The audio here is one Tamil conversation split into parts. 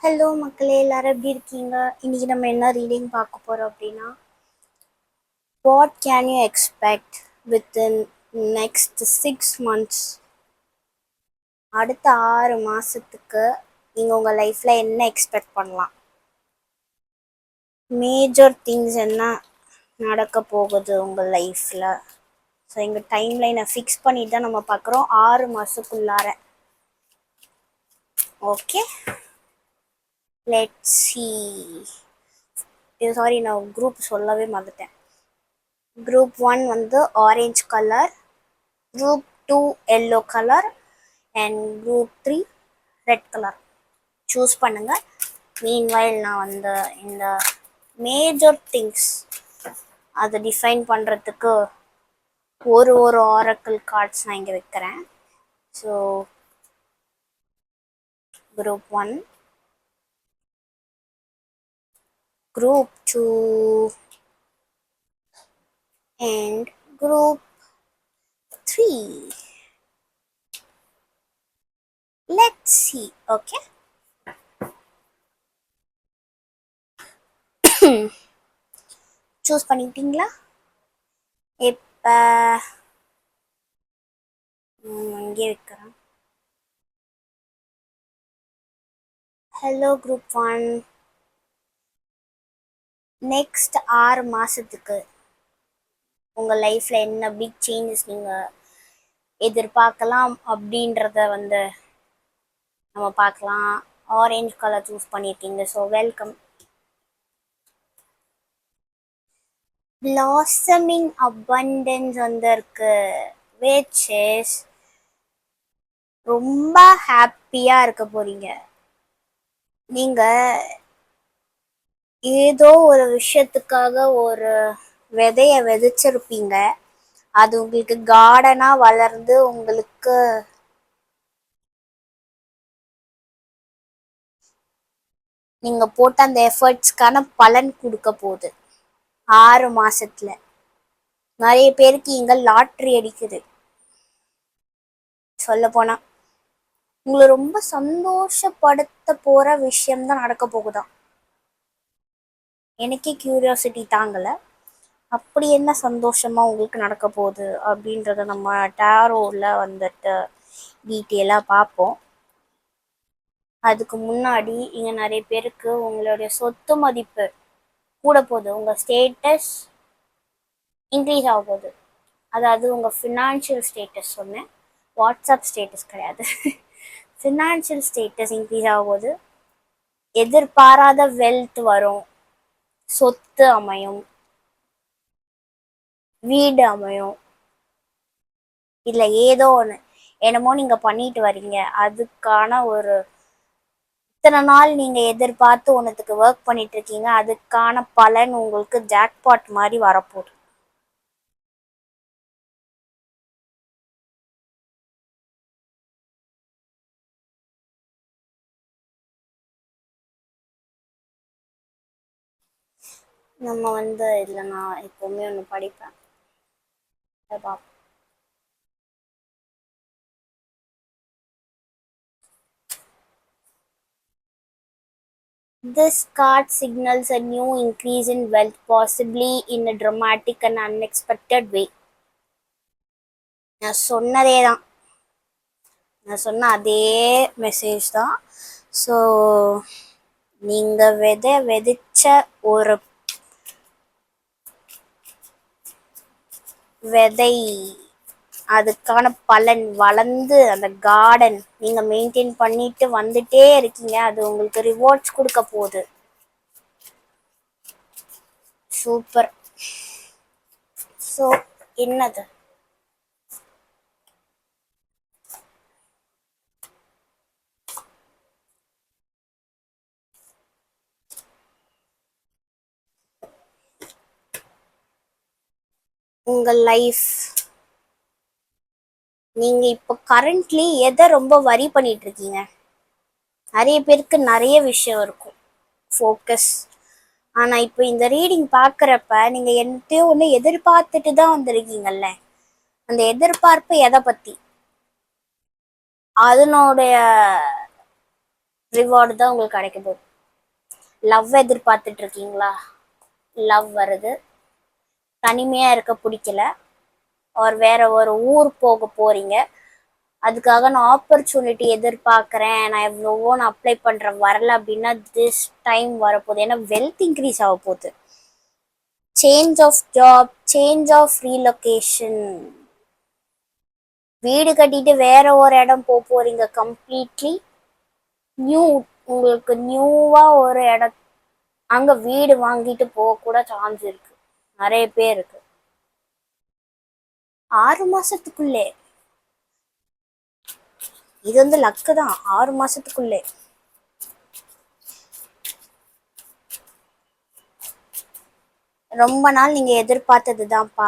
ஹலோ மக்களே, எல்லாரும் எப்படி இருக்கீங்க? இன்னைக்கு நம்ம என்ன ரீடிங் பார்க்க போறோம் அப்படின்னா, what can you expect within next 6 months? அடுத்த 6 மாசத்துக்கு நீங்க உங்க லைஃப்ல என்ன எக்ஸ்பெக்ட் பண்ணலாம்? மேஜர் திங்ஸ் என்ன நடக்க போகுது உங்க லைஃப்ல? ஸோ எங்க டைம் லைனை ஃபிக்ஸ் பண்ணிட்டு தான் நம்ம பார்க்குறோம் 6 மாசத்துக்குள்ளார. Okay, let's see. சாரி, நான் குரூப் சொல்லவே மறந்துட்டேன். குரூப் 1 வந்து orange colour, group 2 yellow colour and group 3 red colour choose பண்ணுங்க. மீன்வைல் நான் வந்து இந்த மேஜர் திங்ஸ் அதை டிஃபைன் பண்ணுறதுக்கு ஒரு ஆரக்கிள் கார்ட்ஸ் நான் இங்கே வைக்கிறேன். So group 1, group 2 and group 3. Let's see. Okay. Choose பண்ணிட்டீங்களா? இப்போ இங்கே வைக்கிறேன். ஹலோ குரூப் 1, நெக்ஸ்ட் 6 மாசத்துக்கு உங்கள் லைஃப்பில் என்ன பிக் சேஞ்சஸ் நீங்கள் எதிர்பார்க்கலாம் அப்படின்றத வந்து நம்ம பார்க்கலாம். ஆரஞ்ச் கலர் சூஸ் பண்ணியிருக்கீங்க, ஸோ வெல்கம். பிளாசமிங் அபண்டன்ஸ் வந்திருக்கு, which is ரொம்ப ஹாப்பியாக இருக்க போறீங்க. நீங்கள் ஏதோ ஒரு விஷயத்துக்காக ஒரு விதைய விதைச்சிருப்பீங்க, அது உங்களுக்கு கார்டனாக வளர்ந்து உங்களுக்கு நீங்கள் போட்ட அந்த எஃபர்ட்ஸ்க்கான பலன் கொடுக்க போகுது 6 மாசத்துல. நிறைய பேருக்கு இங்கே லாட்ரி அடிக்குது. சொல்ல போனால் உங்களை ரொம்ப சந்தோஷப்படுத்த போகிற விஷயம்தான் நடக்க போகுதான். எனக்கே கியூரியாசிட்டி தாங்கலை, அப்படி என்ன சந்தோஷமாக உங்களுக்கு நடக்க போகுது அப்படின்றத நம்ம டேரோவில் வந்துட்டு டீட்டெயிலாக பார்ப்போம். அதுக்கு முன்னாடி இங்கே நிறைய பேருக்கு உங்களுடைய சொத்து மதிப்பு கூட போகுது, உங்கள் ஸ்டேட்டஸ் இன்க்ரீஸ் ஆக போகுது. அதாவது உங்கள் ஃபினான்ஷியல் ஸ்டேட்டஸ் சொன்னேன், வாட்ஸ்அப் ஸ்டேட்டஸ் கிடையாது. ஃபினான்ஷியல் ஸ்டேட்டஸ் இன்க்ரீஸ் ஆக போகுது. எதிர்பாராத வெல்த் வரும், சொத்து அமையும், வீடு அமையும், இல்லை ஏதோ ஒன்று என்னமோ நீங்கள் பண்ணிட்டு வரீங்க, அதுக்கான ஒரு இத்தனை நாள் நீங்கள் எதிர்பார்த்து ஒன்றுத்துக்கு ஒர்க் பண்ணிட்டு இருக்கீங்க, அதுக்கான பலன் உங்களுக்கு ஜாக்பாட் மாதிரி வரப்போகுது. நம்ம வந்து இதில் நான் எப்போவுமே ஒன்று படிப்பேன். This card signals a new increase in wealth, possibly in a dramatic and unexpected way. நான் சொன்னதே தான், நான் சொன்ன அதே மெசேஜ் தான். ஸோ நீங்கள் விதைச்ச ஒரு விதை, அதுக்கான பலன் வளர்ந்து அந்த கார்டன் நீங்கள் மெயின்டைன் பண்ணிட்டு வந்துட்டே இருக்கீங்க, அது உங்களுக்கு ரிவார்ட்ஸ் கொடுக்க போகுது. சூப்பர். ஸோ என்னது? உங்கள் லைஃப் நீங்கள் இப்போ கரண்ட்லி எதை ரொம்ப வரி பண்ணிட்டு இருக்கீங்க? நிறைய பேருக்கு நிறைய விஷயம் இருக்கும், ஃபோக்கஸ். ஆனால் இப்போ இந்த ரீடிங் பார்க்குறப்ப நீங்கள் என்னத்தையோ ஒன்று எதிர்பார்த்துட்டு தான் வந்திருக்கீங்கல்ல, அந்த எதிர்பார்ப்பு எதை பற்றி? அதனுடைய ரிவார்டு தான் உங்களுக்கு கிடைக்க போகுது. லவ் எதிர்பார்த்துட்டு இருக்கீங்களா? லவ் வருது. தனிமையா இருக்க பிடிக்கல, ஒரு வேற ஒரு ஊர் போக போறீங்க, அதுக்காக நான் ஆப்பர்ச்சுனிட்டி எதிர்பார்க்குறேன், நான் எவ்வளவோ நான் அப்ளை பண்ணுறேன் வரல அப்படின்னா திஸ் டைம் வரப்போகுது. ஏன்னா வெல்த் இன்க்ரீஸ் ஆக போகுது. Change of job, change of relocation, வீடு கட்டிட்டு வேற ஒரு இடம் போறீங்க, கம்ப்ளீட்லி நியூ. உங்களுக்கு நியூவா ஒரு இடம் அங்க வீடு வாங்கிட்டு போக கூட சான்ஸ் இருக்கு, நிறைய பேருக்கு. 6 மாசத்துக்குள்ளே இது வந்து லக்கு தான். 6 மாசத்துக்குள்ளே ரொம்ப நாள் நீங்க எதிர்பார்த்தது தான்ப்பா.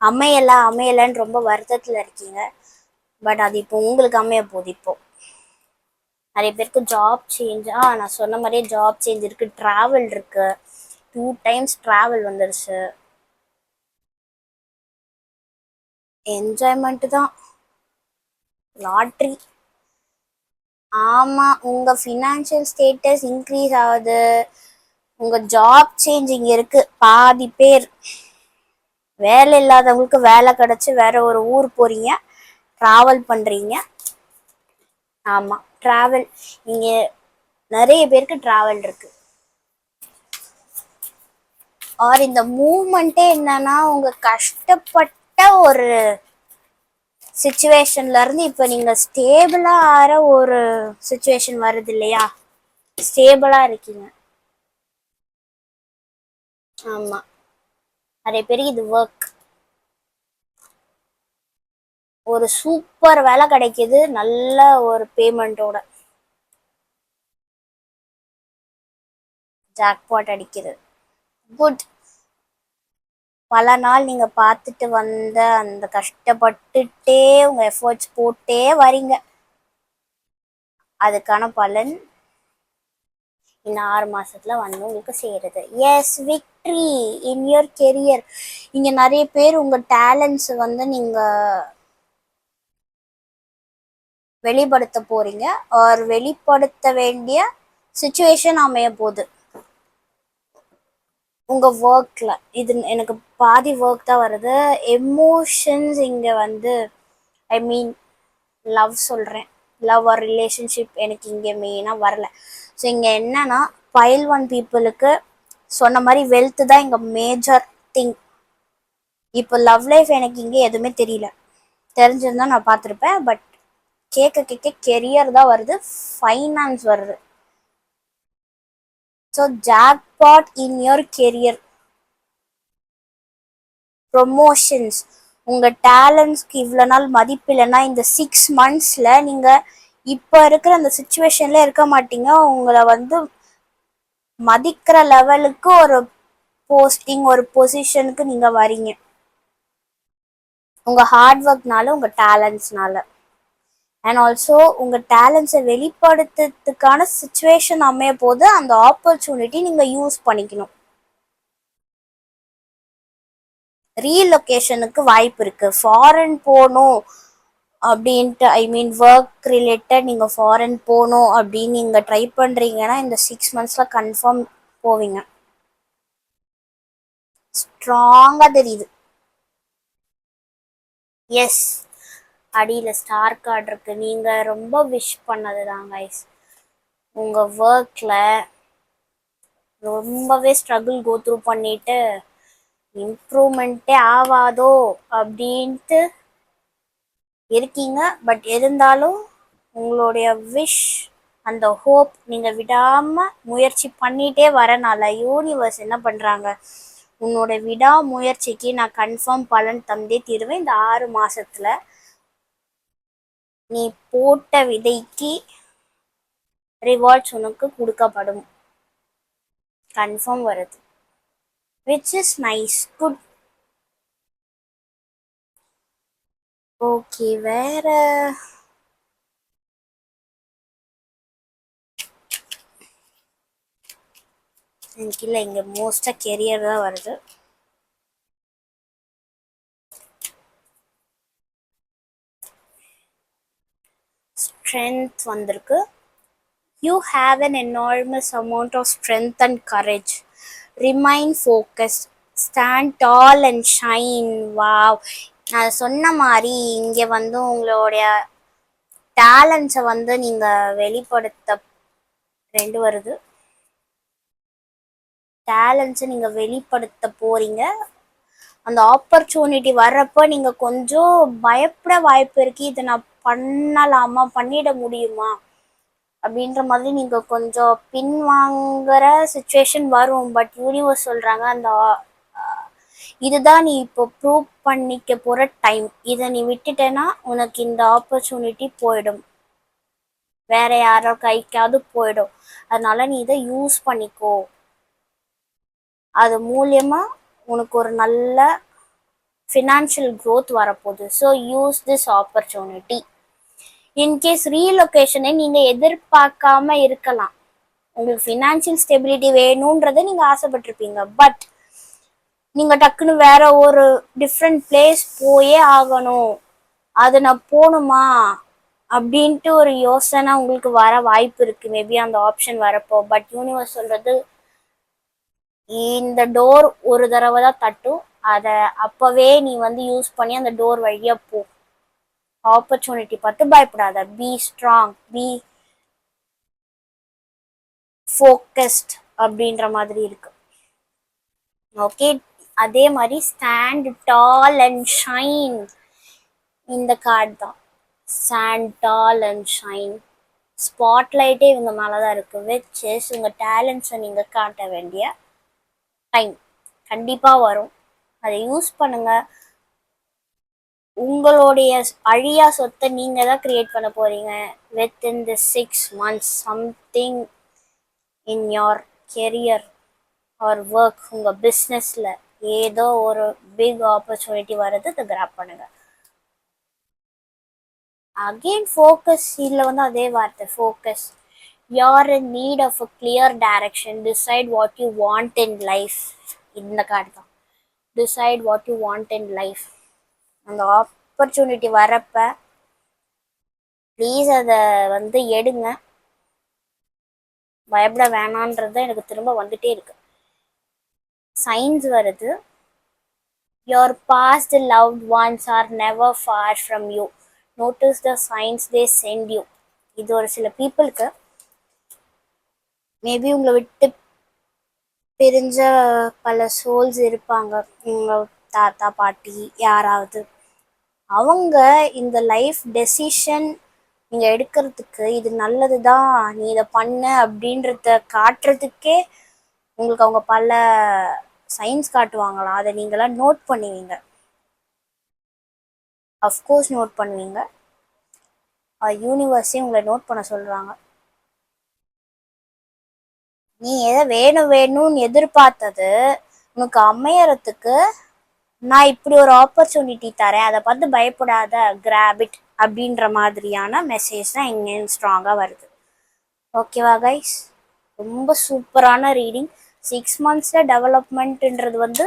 அமையலன்னு ரொம்ப வருத்தத்துல இருக்கீங்க. பட் அது இப்போ உங்களுக்கு அமைய போகுது. இப்போ நிறைய பேருக்கு ஜாப் சேஞ்ச், நான் சொன்ன மாதிரியே ஜாப் சேஞ்ச் இருக்கு, டிராவல் இருக்கு, 2 times டிராவல் வந்துருச்சு. என்ஜாய்மெண்ட் தான், லாட்ரி. ஆமா, உங்க ஃபினான்ஷியல் ஸ்டேட்டஸ் இன்க்ரீஸ் ஆகுது, உங்க ஜாப் சேஞ்ச் இங்க இருக்கு. பாதி பேர் வேலை இல்லாதவங்களுக்கு வேலை கிடைச்சு வேற ஒரு ஊர் போறீங்க, டிராவல் பண்றீங்க. ஆமா, டிராவல் இங்க நிறைய பேருக்கு டிராவல் இருக்கு. ஆர் இந்த மூவ்மெண்ட்டே என்னன்னா, உங்க கஷ்டப்பட்ட ஒரு சிச்சுவேஷன்ல இருந்து இப்ப நீங்க ஸ்டேபிளா ஆற ஒரு சிச்சுவேஷன் வருது இல்லையா? ஸ்டேபிளா இருக்கீங்க. ஆமா, நிறைய பேருக்கு இது ஒர்க். ஒரு சூப்பர் வேலை கிடைக்குது, நல்ல ஒரு பேமெண்டோட, ஜாக்பாட் அடிக்குது. குட். பல நாள் நீங்க பார்த்துட்டு வந்த அந்த கஷ்டப்பட்டுட்டே உங்க எஃபர்ட்ஸ் போட்டே வரீங்க, அதுக்கான பலன் இந்த 6 மாசத்துல வந்து உங்களுக்கு சேருது. Yes, victory in your career. இங்க நிறைய பேர் உங்க டேலண்ட்ஸ் வந்து நீங்க வெளிப்படுத்த போறீங்க, ஆர் வெளிப்படுத்த வேண்டிய சிச்சுவேஷன் அமைய போகுது உங்க ஒர்க்ல. இது எனக்கு பாதி ஒர்க் தான் வருது. எமோஷன்ஸ் இங்க வந்து, ஐ மீன் லவ் சொல்றேன், லவ் ஆர் ரிலேஷன்ஷிப் எனக்கு இங்கே மெயினாக வரல. ஸோ இங்கே என்னன்னா, பைல் 1 பீப்புளுக்கு சொன்ன மாதிரி வெல்த் தான் இங்கே மேஜர் திங். இப்போ லவ் லைஃப் எனக்கு இங்கே எதுவுமே தெரியல, தெரிஞ்சிருந்தா நான் பார்த்துருப்பேன். பட் கேட்க கெரியர் தான் வருது, ஃபைனான்ஸ் வருது. So jackpot in your career, promotions. உங்கள் டேலண்ட்ஸ்க்கு இவ்வளோ நாள் மதிப்பு இல்லைன்னா இந்த 6 monthsல நீங்கள் இப்போ இருக்கிற அந்த சுச்சுவேஷன்ல இருக்க மாட்டீங்க. உங்களை வந்து மதிக்கிற லெவலுக்கு ஒரு போஸ்டிங், ஒரு பொசிஷனுக்கு நீங்கள் வரீங்க, உங்கள் ஹார்ட் ஒர்க்னால, உங்கள் டேலண்ட்ஸ்னால. அண்ட் ஆல்சோ உங்கள் டேலண்ட்ஸை வெளிப்படுத்துறதுக்கான சுச்சுவேஷன் அமைய போது அந்த ஆப்பர்ச்சுனிட்டி நீங்கள் யூஸ் பண்ணிக்கணும். ரீலொகேஷனுக்கு வாய்ப்பு இருக்குது. ஃபாரின் போகணும் அப்படின்ட்டு, ஐ மீன் ஒர்க் ரிலேட்டட் நீங்கள் ஃபாரின் போகணும் அப்படின்னு நீங்கள் ட்ரை பண்ணுறீங்கன்னா இந்த 6 monthsல கன்ஃபார்ம் போவீங்க. ஸ்ட்ராங்காக தெரியுது. எஸ், அடியில் ஸ்டார் கார்டு இருக்கு. நீங்கள் ரொம்ப விஷ் பண்ணது தான் கைஸ். உங்கள் ஒர்க்கில் ரொம்பவே ஸ்ட்ரகிள் கோத்ரூ பண்ணிட்டு இம்ப்ரூவ்மெண்ட்டே ஆகாதோ அப்படின்ட்டு இருக்கீங்க. பட் இருந்தாலும் உங்களுடைய விஷ், அந்த ஹோப் நீங்கள் விடாமல் முயற்சி பண்ணிகிட்டே வரனால யூனிவர்ஸ் என்ன பண்ணுறாங்க, உன்னோட விடாமுயற்சிக்கு நான் கன்ஃபார்ம் பலன் தந்தே தீருவேன். இந்த 6 மாசத்துல நீ போட்ட விதைக்கு ரிவார்ட்ஸ் உனக்கு கொடுக்கப்படும், கன்ஃபார்ம் வருது. Which is nice, good. Okay, வேற எனக்கு இல்லை, இங்கே மோஸ்ட்டாக கெரியர் தான் வருது. ஸ்ட்ரென்த் வந்திருக்கு, You have an enormous amount of strength and courage. Remain focused. Stand tall and shine. Wow. நான் சொன்ன மாதிரி இங்கே வந்து உங்களுடைய டேலண்ட்ஸை வந்து நீங்கள் வெளிப்படுத்த ரெண்டு வருது டேலண்ட்ஸை நீங்கள் வெளிப்படுத்த போகிறீங்க. அந்த ஆப்பர்ச்சுனிட்டி வர்றப்போ நீங்கள் கொஞ்சம் பயப்பட வாய்ப்பு இருக்குது. இதை நான் பண்ணலாமா, பண்ணிட முடியுமா அப்படின்ற மாதிரி நீங்கள் கொஞ்சம் பின்வாங்குற சுச்சுவேஷன் வரும். பட் யூனிவர்ஸ் சொல்கிறாங்க, அந்த இதுதான் நீ இப்போ ப்ரூவ் பண்ணிக்க போகிற டைம். இதை நீ விட்டுட்டேன்னா உனக்கு இந்த ஆப்பர்ச்சுனிட்டி போயிடும், வேற யாரோ கைக்காவது போயிடும். அதனால நீ இதை யூஸ் பண்ணிக்கோ. அது மூலியமா உனக்கு ஒரு நல்ல ஃபினான்ஷியல் க்ரோத் வரப்போகுது. So use this opportunity. In case ரீலொகேஷனை நீங்கள் எதிர்பார்க்காம இருக்கலாம். உங்களுக்கு ஃபினான்ஷியல் ஸ்டெபிலிட்டி வேணுன்றதை நீங்கள் ஆசைப்பட்டிருப்பீங்க. பட் நீங்கள் டக்குன்னு வேற ஒரு டிஃப்ரெண்ட் பிளேஸ் போயே ஆகணும், அது நான் போகணுமா அப்படின்ட்டு ஒரு யோசனை உங்களுக்கு வர வாய்ப்பு இருக்குது. மேபி அந்த ஆப்ஷன் வரப்போ. பட் யூனிவர்ஸ் சொல்கிறது, இந்த டோர் ஒரு தடவை தான் தட்டும், அதை அப்போவே நீ வந்து யூஸ் பண்ணி அந்த டோர் வழியாக போ. ஆப்பர்ச்சுனிட்டி பார்த்து பயப்படாத. பி ஸ்ட்ராங், பி ஃபோக்கஸ்ட் அப்படின்ற மாதிரி இருக்கு. ஓகே. அதே மாதிரி ஸ்டாண்ட் டால் அண்ட் ஷைன். இந்த கார்டு தான் ஸ்டாண்ட் டால் அண்ட் ஷைன். ஸ்பாட்லைட்டே இவங்க மேலே தான் இருக்குது. விச் இஸ் உங்கள் டேலண்ட்ஸை நீங்கள் காட்ட வேண்டிய டைம் கண்டிப்பாக வரும். அதை யூஸ் பண்ணுங்கள். உங்களுடைய அழியா சொத்தை நீங்கள் தான் க்ரியேட் பண்ண போகிறீங்க. Within the 6 months something in your career or work, உங்கள் பிஸ்னஸில் ஏதோ ஒரு பிக் ஆப்பர்ச்சுனிட்டி வருது, அதை கிராப் பண்ணுங்கள். Again focus. இதில் வந்து அதே வார்த்தை focus. You're in need of a clear direction. Decide what you want in life. இந்த கார்டு தான் decide what you want in life. அந்த ஆப்பர்ச்சுனிட்டி வரப்ப ப்ளீஸ் அதை வந்து எடுங்க. பயப்பட வேணான்றது எனக்கு திரும்ப வந்துட்டே இருக்கு. சைன்ஸ் வருது. Your past loved ones are never far from you. Notice the signs they send you. இது ஒரு சில பீப்புளுக்கு மேபி உங்களை விட்டு பிரிஞ்ச பல சோல்ஸ் இருப்பாங்க. உங்கள் தாத்தா பாட்டி யாராவது. அவங்க இந்த லைஃப் டெசிஷன் நீங்கள் எடுக்கிறதுக்கு இது நல்லது தான், நீ இதை பண்ணு அப்படின்றத காட்டுறதுக்கே உங்களுக்கு அவங்க பல சைன்ஸ் காட்டுவாங்களாம். அதை நீங்களாம் நோட் பண்ணுவீங்க. அஃப்கோர்ஸ் நோட் பண்ணுவீங்க. யூனிவர்ஸே உங்களை நோட் பண்ண சொல்கிறாங்க. நீ எதை வேணும் வேணும்னு எதிர்பார்த்தது உனக்கு அமையறதுக்கு நான் இப்படி ஒரு ஆப்பர்ச்சுனிட்டி தரேன், அதை பார்த்து பயப்படாத, கிராபிட் அப்படின்ற மாதிரியான மெசேஜ் தான் இங்கே ஸ்ட்ராங்காக வருது. ஓகேவா கைஸ்? ரொம்ப சூப்பரான ரீடிங். 6 monthஸில் டெவலப்மெண்ட்ன்றது வந்து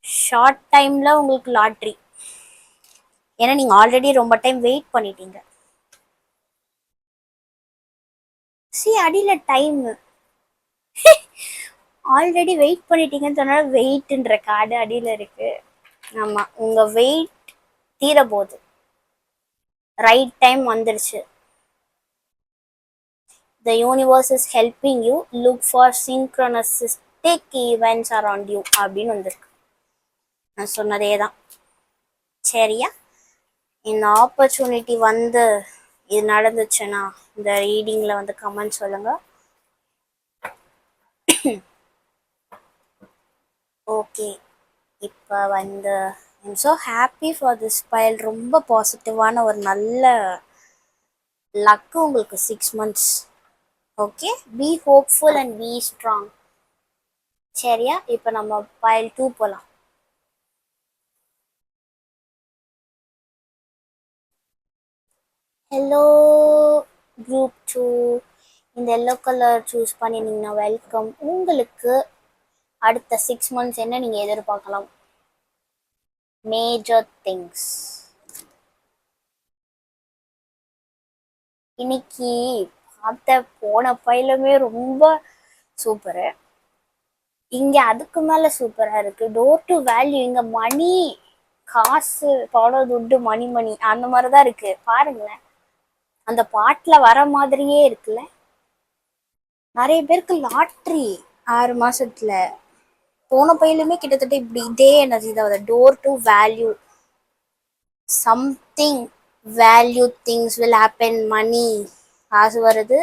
ஷார்ட் டைமில் உங்களுக்கு லாட்ரி. ஏன்னா நீங்கள் ஆல்ரெடி ரொம்ப டைம் வெயிட் பண்ணிட்டீங்க. அடியில் டைம் ஆல்ரெடி வெயிட் பண்ணிட்டீங்கன்னு சொன்னால வெயிட்ன்ற கார்டு அடியில் இருக்கு. ஆமாம், உங்கள் வெயிட் தீர போகுது. ரைட் டைம் வந்துருச்சு. The universe is helping you. Look for synchronistic events around you அப்படின்னு வந்திருக்கு. நான் சொன்னதே தான். சரியா? இந்த ஆப்பர்ச்சுனிட்டி வந்து இது நடந்துச்சுன்னா இந்த ரீடிங்கில் வந்து கமெண்ட் சொல்லுங்கள். ஓகே. இப்போ வந்து I'm so happy for this pile. ரொம்ப பாசிட்டிவான ஒரு நல்ல லக்கு உங்களுக்கு 6 months. Okay, be hopeful and be strong. சரியா? இப்போ நம்ம பைல் 2 போகலாம். ஹலோ குரூப் 2, இந்த எல்லோ கலர் சூஸ் பண்ணினீங்கன்னா வெல்கம். உங்களுக்கு அடுத்த 6 months என்ன நீங்கள் எதிர்பார்க்கலாம்? Major things. இன்னைக்கு பார்த்த போன பையிலுமே ரொம்ப சூப்பரு. இங்க அதுக்கு மேல சூப்பரா இருக்கு. டோர் டு வேல்யூ, இங்க மணி, காசு, பணம், துட்டு, மணி மணி அந்த மாதிரிதான் இருக்கு. பாருங்களேன், அந்த பாட்டுல வர மாதிரியே இருக்குல்ல. நிறைய பேருக்கு லாட்ரி 6 மாசத்துல. போன பையிலுமே கிட்டத்தட்ட இப்படி இதே எனர்ஜி தான். Door to value, something value, things will happen, money, காசு வருது.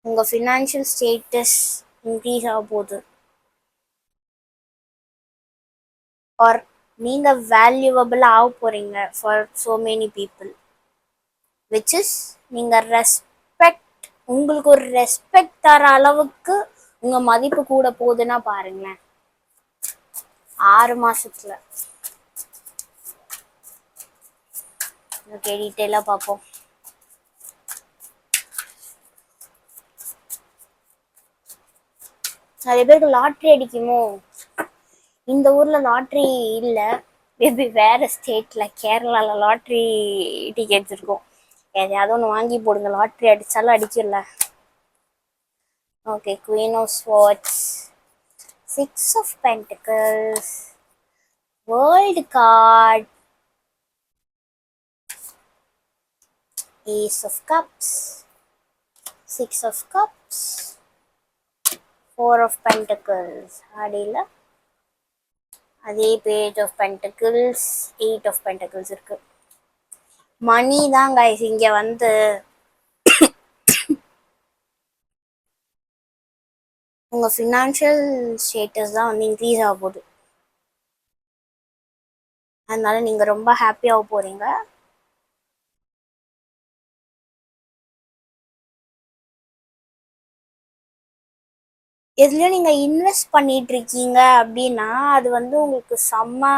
உங்க ஃபினான்ஷியல் ஸ்டேட்டஸ் இன்க்ரீஸ் ஆக போகுது. ஆர் நீங்க வேல்யூவபிள் ஆக போறீங்க for so many people. Which is நீங்க ரெஸ்பெக்ட், உங்களுக்கு ஒரு ரெஸ்பெக்ட் தர அளவுக்கு உங்க மதிப்பு கூட போகுதுன்னா பாருங்களேன் 6 மாசத்துல. ஓகே, டீட்டெயிலா பார்ப்போம். நிறைய பேருக்கு லாட்ரி அடிக்குமோ? இந்த ஊர்ல லாட்ரி இல்ல, மேபி வேற ஸ்டேட்ல கேரளால லாட்ரி டிக்கெட்ஸ் இருக்கும். எதையாவது ஒன்று வாங்கி போடுங்க, லாட்ரி அடிச்சாலும் அடிக்கல. Okay, queen of swords, 6 of Pentacles, world card, Ace of Cups, 6 of Cups, 4 of Pentacles. அடியில் அதே Page of Pentacles, 8 of Pentacles இருக்கு. மணி தான் கைஸ் இங்க வந்து உங்க ஃபினான்ஷியல் ஸ்டேட்டஸ் தான் வந்து இன்க்ரீஸ் ஆக போகுது. அதனால நீங்க ரொம்ப ஹாப்பியாக போறீங்க. எதுலயும் நீங்க இன்வெஸ்ட் பண்ணிட்டு இருக்கீங்க அப்படின்னா அது வந்து உங்களுக்கு செம்ம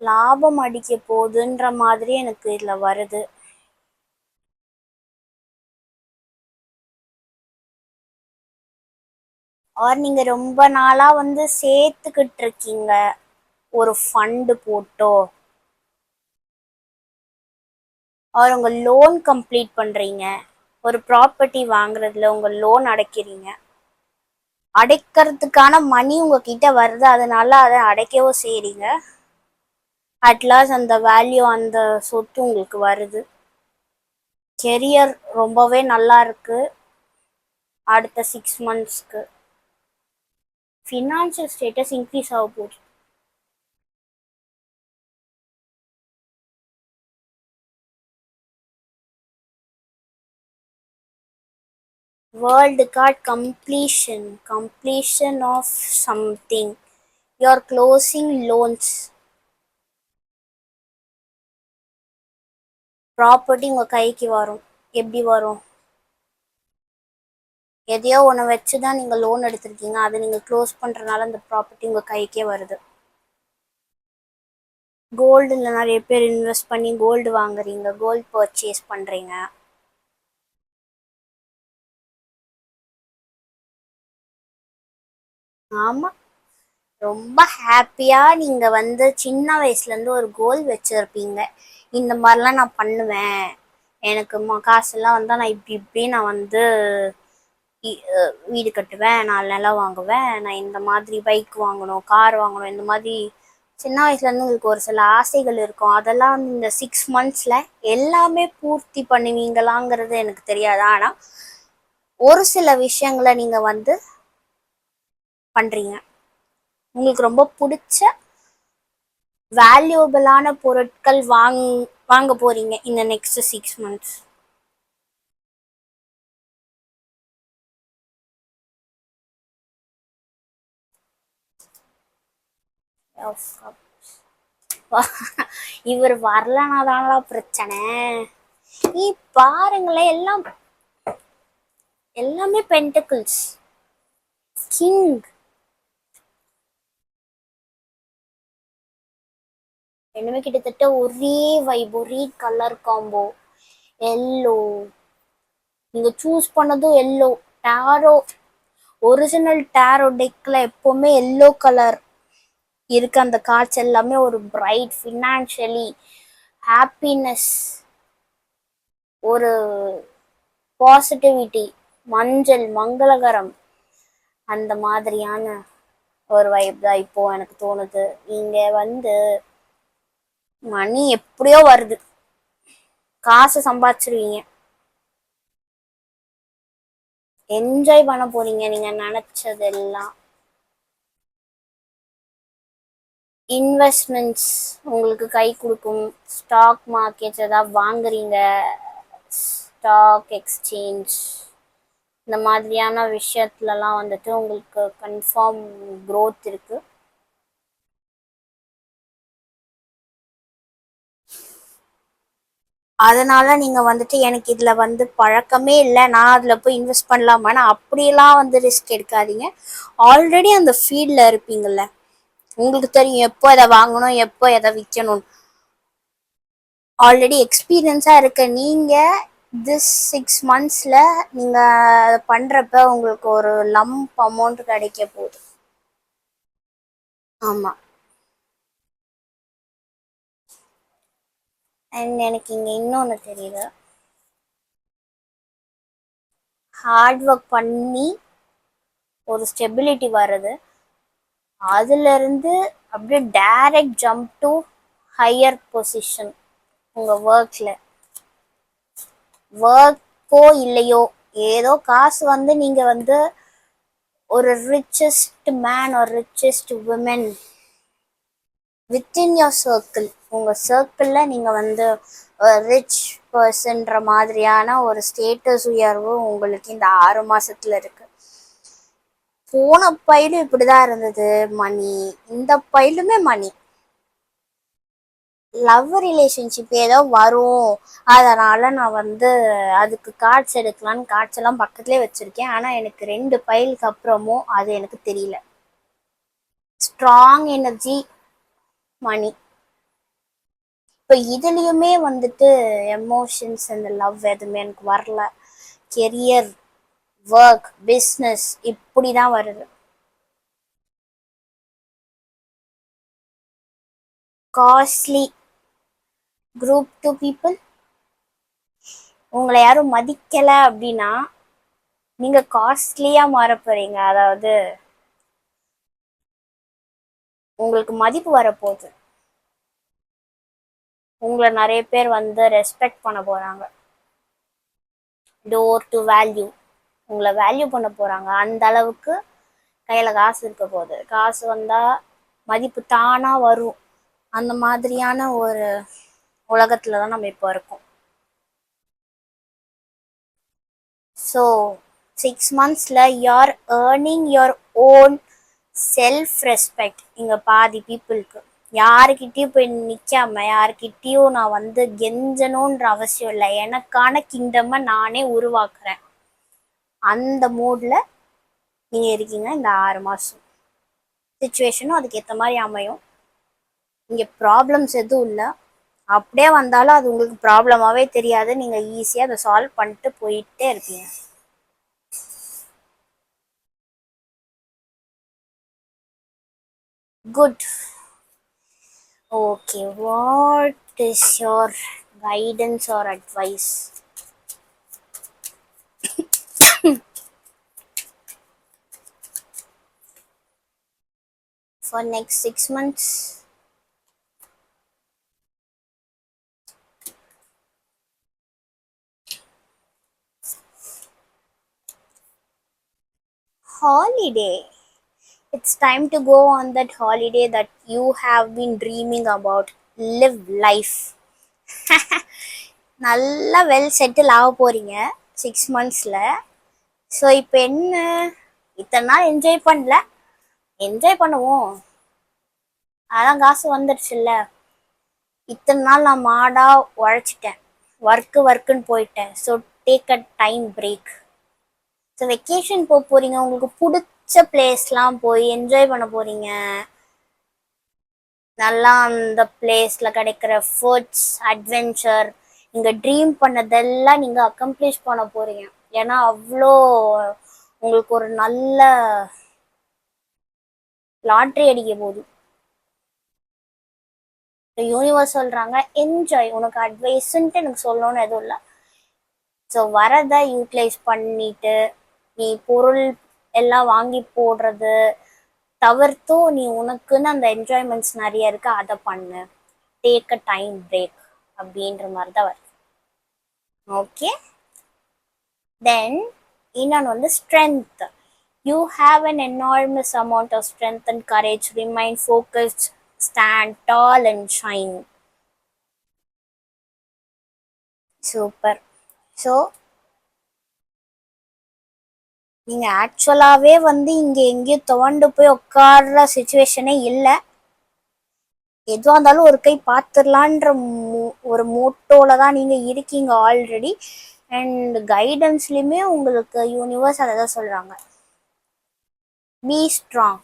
லாபம் அடிக்க போகுதுன்ற மாதிரி எனக்கு இதுல வருது. ஆர் நீங்க ரொம்ப நாளா வந்து சேர்த்துக்கிட்டு இருக்கீங்க ஒரு ஃபண்டு போட்டோ, ஆர் உங்க லோன் கம்ப்ளீட் பண்றீங்க, ஒரு ப்ராப்பர்ட்டி வாங்குறதுல உங்க லோன் அடைக்கிறீங்க, அடைக்கிறதுக்கான மணி உங்ககிட்ட வருது, அதனால அதை அடைக்கவும் செய்றீங்க. அட்லாஸ்ட் அந்த வேல்யூ, அந்த சொத்து உங்களுக்கு வருது. கெரியர் ரொம்பவே நல்லா இருக்கு அடுத்த 6 monthsக்கு. ஃபினான்ஷியல் ஸ்டேட்டஸ் இன்க்ரீஸ் ஆக போகுது. World card, completion of something, you are closing loans, property உங்க கைக்கு வரும். எப்படி வரும்? எதையோ ஒன்று வச்சு தான் நீங்கள் லோன் எடுத்திருக்கீங்க, அதை நீங்கள் க்ளோஸ் பண்ணுறதுனால அந்த ப்ராப்பர்ட்டி உங்கள் கைக்கே வருது. கோல்டில் நிறைய பேர் இன்வெஸ்ட் பண்ணி கோல்டு வாங்குறீங்க, கோல்டு பர்ச்சேஸ் பண்ணுறீங்க. ஆமாம், ரொம்ப ஹாப்பியாக நீங்கள் வந்து சின்ன வயசுலேருந்து ஒரு கோல் வச்சுருப்பீங்க, இந்த மாதிரிலாம் நான் பண்ணுவேன், எனக்கு காசெல்லாம் வந்தால் நான் இப்படி நான் வந்து வீடு கட்டுவேன், 4 நிலம் வாங்குவேன், நான் இந்த மாதிரி பைக் வாங்கணும், கார் வாங்கணும், இந்த மாதிரி சின்ன வயசுலேருந்து உங்களுக்கு ஒரு சில ஆசைகள் இருக்கும். அதெல்லாம் இந்த 6 monthsல எல்லாமே பூர்த்தி பண்ணுவீங்களாங்கிறது எனக்கு தெரியாது. ஆனால் ஒரு சில விஷயங்களை நீங்கள் வந்து பண்ணுறீங்க. உங்களுக்கு ரொம்ப பிடிச்ச வேல்யூபிளான பொருட்கள் வாங்க போறீங்க இந்த நெக்ஸ்ட் 6 months. இவர் வரலனாதானா பிரச்சனை. நீ பாருங்களேன், எல்லாமே பென்டக்கிள்ஸ், கிங், ரெண்டுமே கிட்டத்தட்ட ஒரே வைப், ஒரே கலர் காம்போ, எல்லோ. நீங்க சூஸ் பண்ணதும் எல்லோ. டேரோ, ஒரிஜினல் டேரோ டெக்ல எப்பவுமே எல்லோ கலர் இருக்கு. அந்த கார்ட்ஸ் எல்லாமே ஒரு பிரைட், ஃபினான்ஷியலி ஹாப்பினஸ், ஒரு பாசிட்டிவிட்டி, மஞ்சள் மங்களகரம், அந்த மாதிரியான ஒரு வைப் தான் இப்போ எனக்கு தோணுது. நீங்க வந்து மணி எப்படியோ வருது, காசு சம்பாதிச்சிருவீங்க, என்ஜாய் பண்ண போறீங்க நீங்க நினைச்சதெல்லாம். இன்வெஸ்ட்மெண்ட்ஸ் உங்களுக்கு கை கொடுக்கும். ஸ்டாக் மார்க்கெட்ஸ் ஏதாவது வாங்குறீங்க, ஸ்டாக் எக்ஸ்சேஞ்ச் இந்த மாதிரியான விஷயத்துலலாம் வந்துட்டு உங்களுக்கு கன்ஃபார்ம் க்ரோத் இருக்கு. அதனால நீங்க வந்துட்டு எனக்கு இதுல வந்து பழக்கமே இல்லை, நான் அதுல போய் இன்வெஸ்ட் பண்ணலாமான்னு அப்படியெல்லாம் வந்து ரிஸ்க் எடுக்காதீங்க. ஆல்ரெடி அந்த ஃபீல்ட்ல இருப்பீங்கல்ல, உங்களுக்கு தெரியும் எப்போ எதை வாங்கணும் எப்போ எதை விற்கணும். ஆல்ரெடி எக்ஸ்பீரியன்ஸாக இருக்க நீங்கள் திஸ் 6 monthsல நீங்கள் பண்ணுறப்ப உங்களுக்கு ஒரு லம்ப் அமௌண்ட் கிடைக்க போகுது. ஆமாம். அண்ட் எனக்கு இங்கே இன்னொன்று தெரியுது, ஹார்ட் ஒர்க் பண்ணி ஒரு ஸ்டெபிலிட்டி வருது, அதுலேருந்து அப்படியே direct jump to higher position. உங்கள் ஒர்க்கோ இல்லையோ ஏதோ காசு வந்து நீங்கள் வந்து ஒரு ரிச்சஸ்ட் மேன் ஒரு richest woman within your circle, உங்கள் சர்க்கிளில் நீங்கள் வந்து ரிச் பர்சன்ற மாதிரியான ஒரு ஸ்டேட்டஸ் உயர்வு உங்களுக்கு இந்த 6 மாதத்தில் இருக்குது. போன பையிலும் இப்படி தான் இருந்தது மணி, இந்த பையிலுமே மணி. லவ் ரிலேஷன்ஷிப் ஏதோ வரும், அதனால் நான் வந்து அதுக்கு கார்ட்ஸ் எடுக்கலான்னு கார்ட்ஸ் எல்லாம் பக்கத்துலேயே வச்சுருக்கேன். ஆனால் எனக்கு 2 பைலுக்கு அப்புறமும் அது எனக்கு தெரியல. ஸ்ட்ராங் எனர்ஜி, மணி. இப்போ இதுலேயுமே வந்துட்டு எமோஷன்ஸ் அந்த லவ் எதுவுமே எனக்கு வரல. கெரியர், ஒர்க், பிஸ்னஸ் இப்படி தான் வருது. காஸ்ட்லி குரூப் 2 பீப்புள், உங்களை யாரும் மதிக்கலை அப்படின்னா நீங்கள் காஸ்ட்லியாக மாற போகிறீங்க. அதாவது உங்களுக்கு மதிப்பு வரப்போகுது, உங்களை நிறைய பேர் வந்து ரெஸ்பெக்ட் பண்ண போகிறாங்க. டோர் டு வேல்யூ, உங்களை வேல்யூ பண்ண போகிறாங்க. அந்த அளவுக்கு கையில் காசு இருக்க போகுது. காசு வந்தால் மதிப்பு தானாக வரும். அந்த மாதிரியான ஒரு உலகத்தில் தான் நம்ம இப்போ இருக்கோம். ஸோ 6 monthsல you are earning your own self respect. இங்கே பாதி பீப்புளுக்கு யாருக்கிட்டேயும் போய் நிற்காம, யாருக்கிட்டேயும் நான் வந்து கெஞ்சணுன்ற அவசியம் இல்லை, எனக்கான கிங்டமை நானே உருவாக்குறேன், அந்த மூடில் நீங்கள் இருக்கீங்க. இந்த 6 மாதம் சுச்சுவேஷனும் அதுக்கேற்ற மாதிரி அமையும். இங்கே ப்ராப்ளம்ஸ் எதுவும் இல்லை, அப்படியே வந்தாலும் அது உங்களுக்கு ப்ராப்ளமாகவே தெரியாது, நீங்கள் ஈஸியாக அதை சால்வ் பண்ணிட்டு போயிட்டே இருப்பீங்க. Good. Okay, what is your guidance or advice for next 6 months? Holiday. It's time to go on that holiday that you have been dreaming about. Live life. நல்லா வெல் செட்டில் ஆக போகிறீங்க 6 monthsல. ஸோ இப்போ என்ன, இத்தனை நாள் என்ஜாய் பண்ணல, என்ஜாய் பண்ணுவோம். அதான் காசு வந்துடுச்சுல்ல. இத்தனை நாள் நான் மாடாக உழைச்சிட்டேன், ஒர்க்குன்னு போயிட்டேன். So take a time break. So vacation போக போகிறீங்க, உங்களுக்கு பிடிச்ச பிளேஸ்லாம் போய் என்ஜாய் பண்ண போகிறீங்க. நல்லா அந்த பிளேஸில் கிடைக்கிற ஃபுட்ஸ், அட்வென்ச்சர், நீங்கள் ட்ரீம் பண்ணதெல்லாம் நீங்கள் அக்கம்ப்ளிஷ் பண்ண போகிறீங்க. ஏன்னா அவ்வளோ உங்களுக்கு ஒரு நல்ல லாட்ரி அடிக்க போகுது. யூனிவர்ஸ் சொல்றாங்க என்ஜாய். உனக்கு அட்வைஸ்ன்ட்டு எனக்கு சொல்லணும்னு எதுவும் இல்லை. ஸோ வரதை யூட்டிலைஸ் பண்ணிட்டு நீ பொருள் எல்லாம் வாங்கி போடுறது தவிர்த்தும் நீ உனக்குன்னு அந்த என்ஜாய்மெண்ட்ஸ் நிறைய இருக்கு, அதை பண்ணு. டேக் அ டைம் பிரேக் அப்படின்ற மாதிரி தான் வருது. ஓகே. தென் இன்னொன்று வந்து strength. You have an enormous amount of strength and courage. Remain focused, stand tall and shine. Super. So நீங்கள் ஆக்சுவலாகவே வந்து இங்கே எங்கேயும் துவண்டு போய் உட்கார்ற சுச்சுவேஷனே இல்லை. எதுவாக இருந்தாலும் ஒரு கை பார்த்துடலான்ற ஒரு மோட்டோல தான் நீங்கள் இருக்கீங்க ஆல்ரெடி. அண்ட் கைடன்ஸ்லையுமே உங்களுக்கு யூனிவர்ஸ் அதை தான் சொல்கிறாங்க, பி ஸ்ட்ராங்.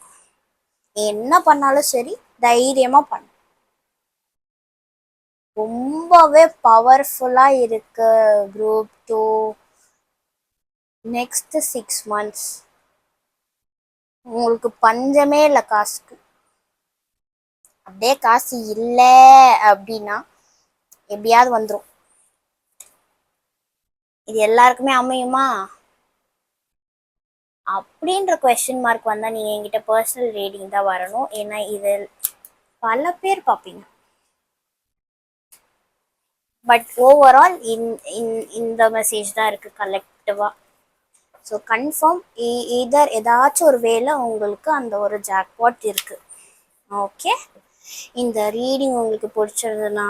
என்ன பண்ணாலும் சரி தைரியமாக பண்ணு. ரொம்பவே பவர்ஃபுல்லாக இருக்கு குரூப் 2. நெக்ஸ்ட் 6 months உங்களுக்கு பஞ்சமே இல்லை காசுக்கு. அப்படியே காசு இல்லை அப்படின்னா எப்படியாவது வந்துடும். இது எல்லாருக்குமே அமையுமா அப்படின்ற கொஸ்டின் மார்க் வந்தால் நீங்கள் என்கிட்ட பர்சனல் ரீடிங் தான் வரணும். ஏன்னா இது பல பேர் பார்ப்பீங்க. பட் ஓவரால் இந்த மெசேஜ் தான் இருக்குது கலெக்டிவாக. ஸோ கன்ஃபார்ம் இதர் ஏதாச்சும் ஒரு வேலை உங்களுக்கு அந்த ஒரு ஜாக்பாட் இருக்குது. ஓகே. இந்த ரீடிங் உங்களுக்கு பிடிச்சிருந்ததுன்னா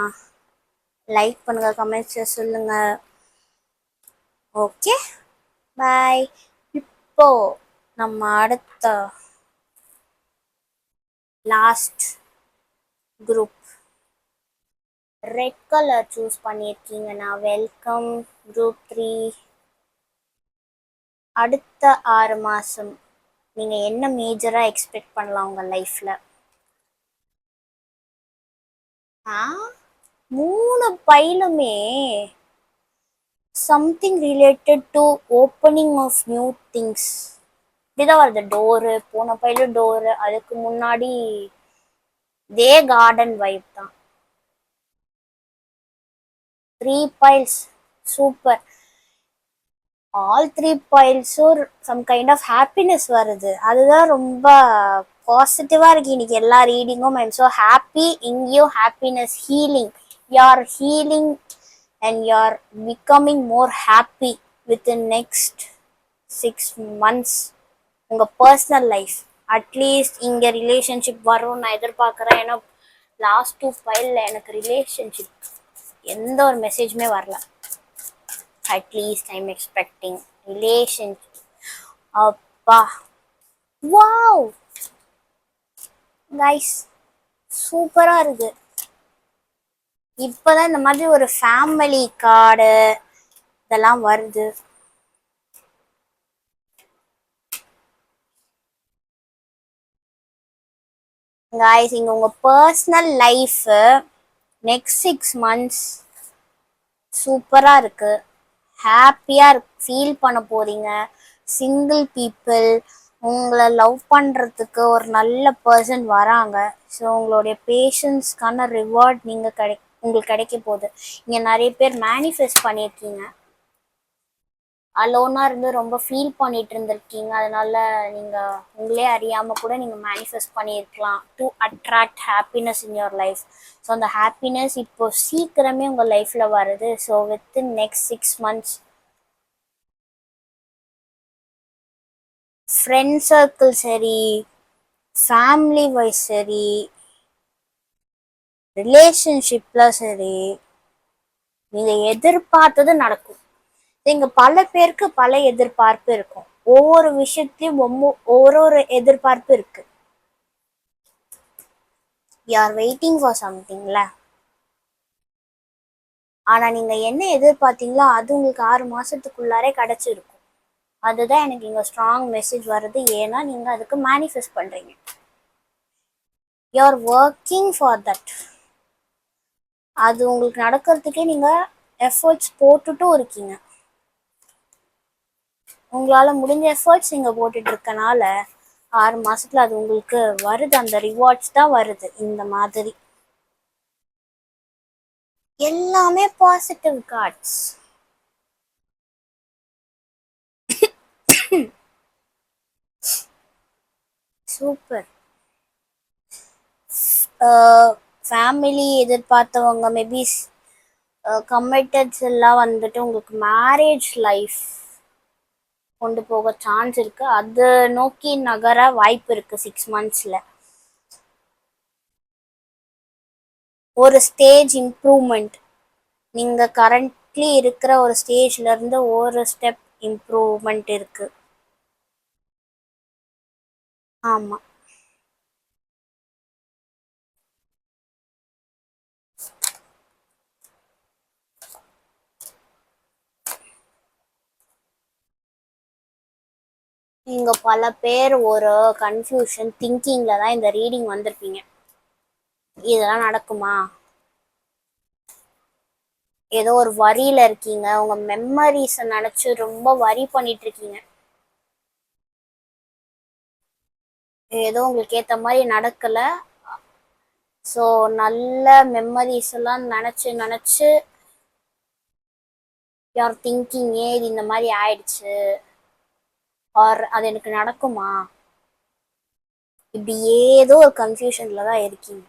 லைக் பண்ணுங்கள், கமெண்ட்ஸில் சொல்லுங்கள். Okay bye. இப்போ நம்ம அடுத்த last group red colour choose பண்ணியிருக்கீங்கன்னா வெல்கம். குரூப் 3 அடுத்த 6 மாதம் நீங்கள் என்ன மேஜராக எக்ஸ்பெக்ட் பண்ணலாம் உங்கள் லைஃப்பில்? 3 பைலுமே something related to opening of new things. இப்படிதான் வருது. டோரு, போன பையில டோரு, அதுக்கு முன்னாடி இதே கார்டன் வைப் தான். 3 piles super. All 3 piles some kind of happiness வருது. அதுதான் ரொம்ப பாசிட்டிவாக இருக்கு இன்னைக்கு எல்லா ரீடிங்கும். I'm so happy. இங்கேயும் happiness, healing. You are healing and you are becoming more happy within next 6 months. உங்கள் பர்சனல் லைஃப் அட்லீஸ்ட் இங்கே ரிலேஷன்ஷிப் வரும்னு நான் எதிர்பார்க்குறேன். ஏன்னா லாஸ்ட் 2 ஃபைலில் எனக்கு ரிலேஷன்ஷிப் எந்த ஒரு மெசேஜுமே வரல. At least I'm expecting relationship. அப்பா வாவ் கைஸ், சூப்பராக இருக்குது. இப்போதான் இந்த மாதிரி ஒரு ஃபேமிலி கார்டு இதெல்லாம் வருது. கைஸ், இங்கே உங்கள் பர்சனல் லைஃபு நெக்ஸ்ட் 6 months சூப்பராக இருக்குது. ஹாப்பியாக ஃபீல் பண்ண போகிறீங்க. சிங்கிள் பீப்புள் உங்களை லவ் பண்ணுறதுக்கு ஒரு நல்ல பர்சன் வராங்க. ஸோ உங்களுடைய பேஷன்ஸ்க்கான ரிவார்ட் உங்களுக்கு கிடைக்க போகுது. இங்கே நிறைய பேர் மேனிஃபெஸ்ட் பண்ணியிருக்கீங்க. அலோனாக இருந்து ரொம்ப ஃபீல் பண்ணிட்டு இருந்திருக்கீங்க. அதனால நீங்கள் உங்களே அறியாமல் கூட நீங்கள் மேனிஃபெஸ்ட் பண்ணியிருக்கலாம் to attract happiness in your life. So அந்த ஹாப்பினஸ் இப்போ சீக்கிரமே உங்கள் லைஃப்பில் வருது. So within next 6 months friend circle சரி, ஃபேமிலி வைஸ் சரி, ரிலேஷன்ஷிப்பில் சரி, நீங்கள் எதிர்பார்த்தது நடக்கும். இங்கே பல பேருக்கு பல எதிர்பார்ப்பு இருக்கும். ஒவ்வொரு விஷயத்துலையும் ஒரு எதிர்பார்ப்பு இருக்கு. யூ ஆர் வெயிட்டிங் ஃபார் சம்திங்ல. ஆனால் நீங்கள் என்ன எதிர்பார்த்தீங்களோ அது உங்களுக்கு 6 மாதத்துக்குள்ளாரே கிடச்சிருக்கும். அதுதான் எனக்கு இங்கே ஸ்ட்ராங் மெசேஜ் வருது. ஏன்னா நீங்கள் அதுக்கு மேனிஃபெஸ்ட் பண்ணுறீங்க. You are working for that. அது உங்களுக்கு நடக்கிறதுக்கே நீங்கள் எஃபர்ட்ஸ் போட்டுட்டும் இருக்கீங்க. உங்களால் முடிஞ்ச எஃபர்ட்ஸ் நீங்கள் போட்டுட்டு இருக்கனால 6 மாதத்தில் அது உங்களுக்கு வருது. அந்த ரிவார்ட்ஸ் தான் வருது இந்த மாதிரி. எல்லாமே பாசிட்டிவ் கார்ட்ஸ். சூப்பர். ஃபேமிலி எதிர்பார்த்தவங்க மேபி கமிட்டட்ஸ் எல்லாம் வந்துட்டு உங்களுக்கு மேரேஜ் லைஃப் கொண்டு போக சான்ஸ் இருக்கு. அது நோக்கி நகர வாய்ப்பு இருக்கு 6 monthsல. ஒரு ஸ்டேஜ் இம்ப்ரூவ்மெண்ட், நீங்க கரண்ட்லி இருக்கிற ஒரு ஸ்டேஜ்ல இருந்து ஒரு ஸ்டெப் இம்ப்ரூவ்மெண்ட் இருக்கு. ஆமா. நீங்க பல பேர் ஒரு கன்ஃபியூஷன் திங்கிங்ல தான் இந்த ரீடிங் வந்திருப்பீங்க. இதெல்லாம் நடக்குமா, ஏதோ ஒரு வரியில இருக்கீங்க, உங்க மெமரிஸை நினைச்சு ரொம்ப வரி பண்ணிட்டு இருக்கீங்க. ஏதோ உங்களுக்கு ஏத்த மாதிரி நடக்கல. ஸோ நல்ல மெமரிஸ் எல்லாம் நினைச்சு நினைச்சு யார் திங்கிங் ஏன் இது இந்த மாதிரி ஆயிடுச்சு, ஆர் அது எனக்கு நடக்குமா, இப்படி ஏதோ ஒரு கன்ஃபியூஷன்ல தான் இருக்கீங்க.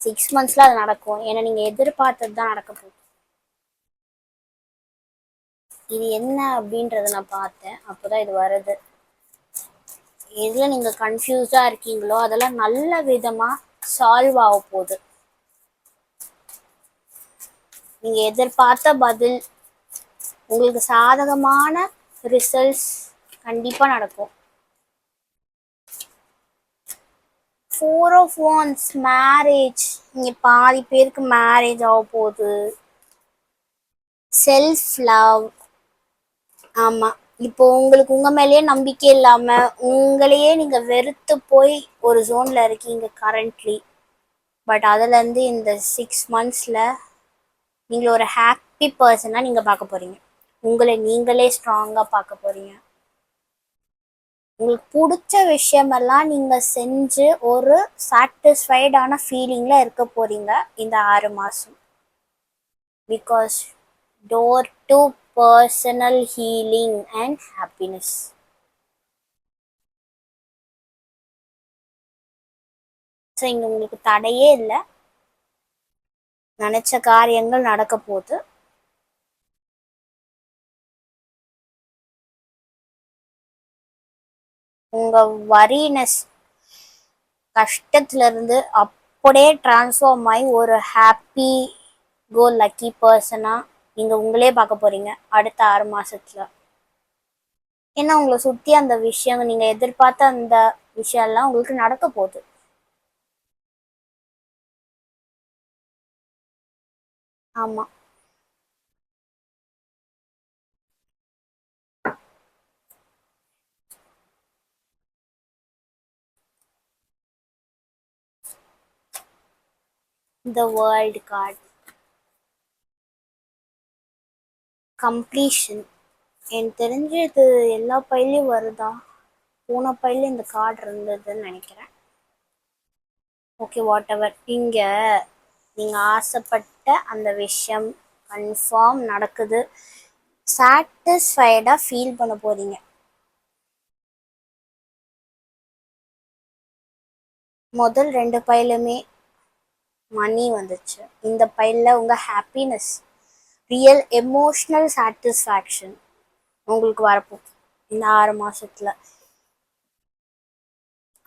6 monthsல அது நடக்கும். ஏன்னா நீங்க எதிர்பார்த்தது தான் நடக்க போகுது. இது என்ன அப்படின்றத நான் பார்த்தேன், அப்போதான் இது வருது. எதுல நீங்க கன்ஃபியூஸ்டா இருக்கீங்களோ அதெல்லாம் நல்ல விதமா சால்வ் ஆக போகுது. நீங்க எதிர்பார்த்த பதில், உங்களுக்கு சாதகமான ரிசல்ட்ஸ் கண்டிப்பா நடக்கும். 4 of Wands மேரேஜ். இங்க பாதி பேருக்கு மேரேஜ் ஆக போகுது. Self love. ஆமா, இப்போ உங்களுக்கு உங்க மேலேயே நம்பிக்கை இல்லாம உங்களையே நீங்க வெறுத்து போய் ஒரு ஜோன்ல இருக்கீங்க கரண்ட்லி. பட் அதுல இருந்து இந்த 6 monthsல நீங்க ஒரு ஹாப்பி பர்சனா நீங்க பார்க்க போறீங்க. உங்களை நீங்களே ஸ்ட்ராங்கா பார்க்க போறீங்க. உங்களுக்கு பிடிச்ச விஷயமெல்லாம் நீங்க செஞ்சு ஒரு சாட்டிஸ்ஃபைடான ஃபீலிங்ல இருக்க போறீங்க இந்த 6 மாசம். Because door to personal healing and happiness. So இங்க உங்களுக்கு தடையே இல்லை, நினைச்ச காரியங்கள் நடக்க போகுது. உங்க வரினஸ் கஷ்டத்துல இருந்து அப்படியே டிரான்ஸ்ஃபார்ம் ஆகி ஒரு ஹாப்பி கோ லக்கி பர்சனா நீங்க உங்களே பார்க்க போறீங்க அடுத்த 6 மாசத்துல. ஏன்னா உங்களை சுத்தி அந்த விஷயம், நீங்க எதிர்பார்த்த அந்த விஷயம் எல்லாம் உங்களுக்கு நடக்க போகுது. ஆமா. The World card, completion. எனக்கு தெரிஞ்சு இது எல்லா பையிலையும் வருதா, போன பையில இந்த கார்டு இருந்ததுன்னு நினைக்கிறேன். Okay, what ever. இங்க நீங்க ஆசைப்பட்ட அந்த விஷயம் கன்ஃபார்ம் நடக்குது. சாட்டிஸ்ஃபைடா ஃபீல் பண்ண போறீங்க. முதல் 2 பையிலுமே மணி வந்துச்சு. இந்த பையில உங்க ஹாப்பினஸ், ரியல் எமோஷனல் சாட்டிஸ்ஃபேக்ஷன் உங்களுக்கு வரப்போகுது இந்த 6 மாசத்துல.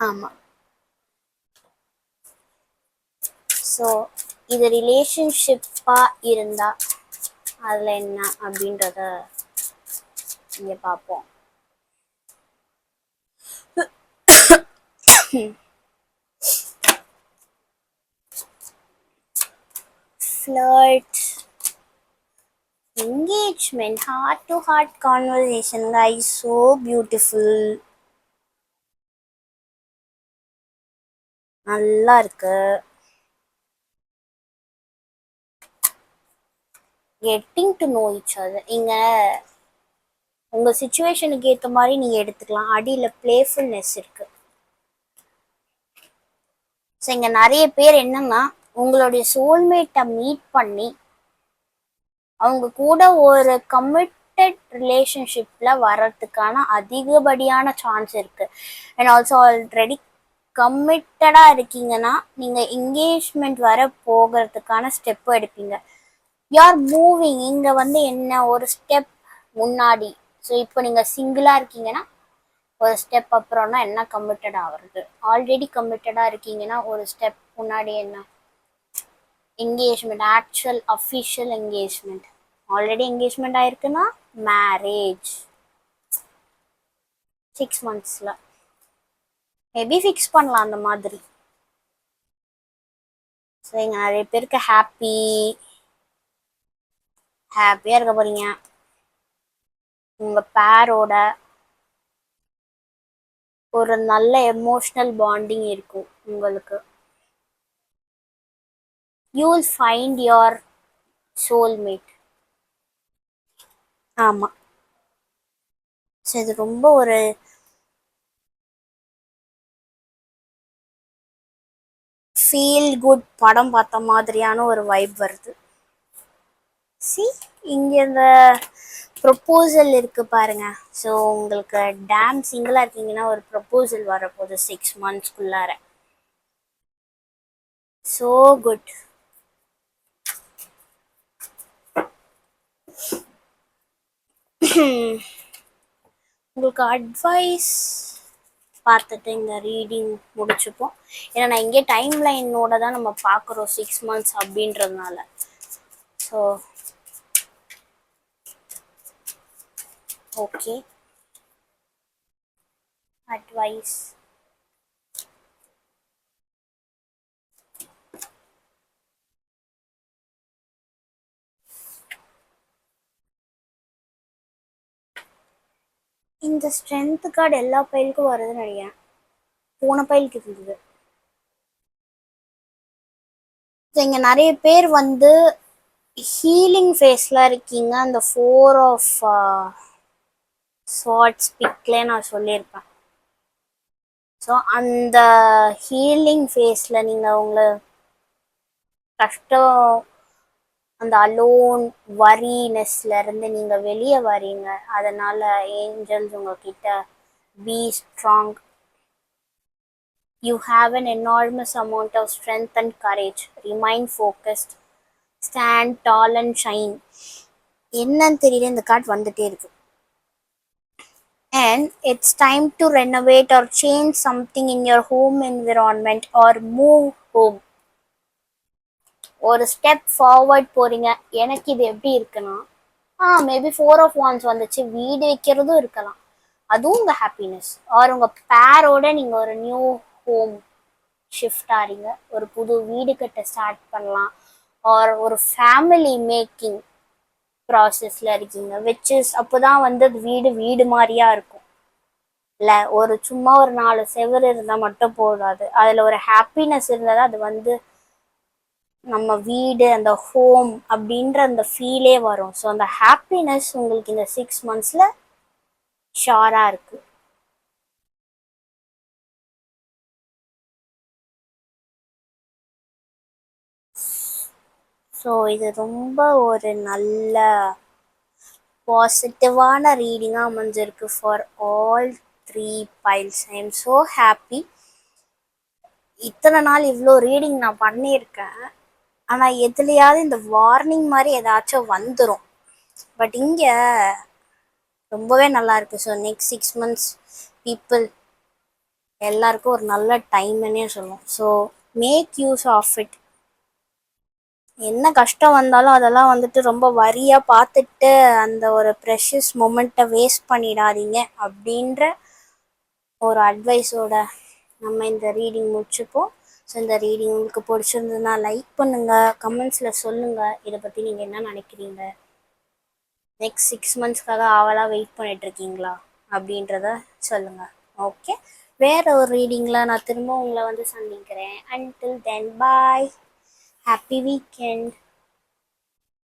ஆமா. ஸோ இது ரிலேஷன்ஷிப்பா இருந்தா அதுல என்ன அப்படின்றத இங்க பார்ப்போம். Flirt, engagement, heart to heart conversation, guys, so beautiful. நல்லா இருக்கு. getting to know each other. இங்க உங்க சிச்சுவேஷனுக்கு ஏற்ற மாதிரி நீங்க எடுத்துக்கலாம். அடியில பிளேஃபுல்னஸ் இருக்கு. ஸோ இங்க நிறைய பேர் என்னன்னா உங்களுடைய சோல்மேட்டை மீட் பண்ணி அவங்க கூட ஒரு கமிட்டட் ரிலேஷன்ஷிப்ல வர்றதுக்கான அதிகப்படியான சான்ஸ் இருக்கு. அண்ட் ஆல்சோ ஆல்ரெடி கமிட்டடா இருக்கீங்கன்னா நீங்க என்கேஜ்மெண்ட் வர போகிறதுக்கான ஸ்டெப் எடுப்பீங்க. You are moving. இங்க வந்து என்ன ஒரு ஸ்டெப் முன்னாடி. ஸோ இப்போ நீங்க சிங்கிளா இருக்கீங்கன்னா ஒரு ஸ்டெப் அப்புறம்னா என்ன கமிட்டட் ஆகுறது. ஆல்ரெடி கமிட்டடா இருக்கீங்கன்னா ஒரு ஸ்டெப் முன்னாடி என்ன engagement, actual official engagement. Already engagement ஆயிருக்குன்னா மேரேஜ் 6 monthsல மேபி ஃபிக்ஸ் பண்ணலாம் அந்த மாதிரி. ஸோ இங்கே நிறைய பேருக்கு ஹாப்பியாக இருக்க போறீங்க. உங்கள் பேரோட ஒரு நல்ல எமோஷ்னல் பாண்டிங் இருக்கும் உங்களுக்கு. You will find your soulmate. ஆமாம். ஸோ இது ரொம்ப ஒரு ஃபீல் குட் படம் பார்த்த மாதிரியான ஒரு வைப் வருது. சி இங்கே இந்த ப்ரொப்போசல் இருக்குது பாருங்க. ஸோ உங்களுக்கு டேம் சிங்கிளாக இருக்கீங்கன்னா ஒரு ப்ரொப்போசல் வரப்போகுது 6 monthsக்குள்ளார. So good. உங்களுக்கு அட்வைஸ் பார்த்துட்டு இந்த ரீடிங் முடிச்சுப்போம். ஏன்னா நான் இங்கே டைம் லைனோட தான் நம்ம பார்க்குறோம் 6 months அப்படின்றதுனால. ஸோ ஓகே, அட்வைஸ் இந்த ஸ்ட்ரென்த் கார்டு எல்லா பைலுக்கும் வருதுன்னு நினைக்கிறேன். போன பைலுக்கு இருந்தது. இங்கே நிறைய பேர் வந்து ஹீலிங் ஃபேஸில் இருக்கீங்க. அந்த 4 of Swords பிக்லே நான் சொல்லியிருப்பேன். ஸோ அந்த ஹீலிங் ஃபேஸில் நீங்கள் உங்களை கஷ்டம், அந்த அலோன் வரினஸ்லேருந்து நீங்கள் வெளியே வரீங்க. அதனால் ஏஞ்சல்ஸ் உங்ககிட்ட be strong. You have an enormous amount of strength and courage. Remain focused. Stand tall and shine. என்னன்னு தெரியல, இந்த கார்டு வந்துட்டே இருக்கு. And it's time to renovate or change something in your home environment or move home. ஒரு ஸ்டெப் ஃபார்வர்ட் போறீங்க. எனக்கு இது எப்படி இருக்குன்னா மேபி 4 of Wands வந்துச்சு. வீடு வைக்கிறதும் இருக்கலாம், அதுவும் உங்கள் ஹாப்பினஸ். ஆர் உங்கள் பேரோட நீங்கள் ஒரு நியூ ஹோம் ஷிஃப்ட் ஆறீங்க, ஒரு புது வீடு கட்ட ஸ்டார்ட் பண்ணலாம். ஆர் ஒரு ஃபேமிலி மேக்கிங் ப்ராசஸில் இருக்கீங்க. விச் அப்போ தான் வந்து வீடு வீடு மாதிரியா இருக்கும். இல்லை ஒரு சும்மா ஒரு 4 செவர் இருந்தால் மட்டும் போதாது, அதில் ஒரு ஹாப்பினஸ் இருந்தால் அது வந்து நம்ம வீடு, அந்த ஹோம் அப்படின்ற அந்த ஃபீலே வரும். ஸோ அந்த ஹாப்பினஸ் உங்களுக்கு இந்த 6 monthsல ஷாராக இருக்குது. ஸோ இது ரொம்ப ஒரு நல்ல பாசிட்டிவான ரீடிங்காக அமைஞ்சிருக்கு for all 3 piles. I am so happy. இத்தனை நாள் இவ்வளோ ரீடிங் நான் பண்ணியிருக்கேன், ஆனால் எதுலையாவது இந்த வார்னிங் மாதிரி ஏதாச்சும் வந்துடும். பட் இங்கே ரொம்பவே நல்லா இருக்கு. ஸோ நெக்ஸ்ட் 6 months பீப்புள் எல்லாருக்கும் ஒரு நல்ல டைம்னே சொல்லுவோம். So make use of it. என்ன கஷ்டம் வந்தாலும் அதெல்லாம் வந்துட்டு ரொம்ப வரியாக பார்த்துட்டு அந்த ஒரு ப்ரெஷஸ் மொமெண்ட்டை வேஸ்ட் பண்ணிடாதீங்க அப்படின்ற ஒரு அட்வைஸோட நம்ம இந்த ரீடிங் முடிச்சுப்போம். ஸோ இந்த ரீடிங் உங்களுக்கு பிடிச்சிருந்ததுன்னா லைக் பண்ணுங்கள், கமெண்ட்ஸில் சொல்லுங்கள் இதை பற்றி நீங்கள் என்ன நினைக்கிறீங்க. நெக்ஸ்ட் 6 monthsக்காக ஆவலாக வெயிட் பண்ணிகிட்ருக்கீங்களா அப்படின்றத சொல்லுங்கள். ஓகே, வேறு ஒரு ரீடிங்கில் நான் திரும்ப உங்களை வந்து சந்திக்கிறேன். அன்டில் தென் பாய். Happy weekend.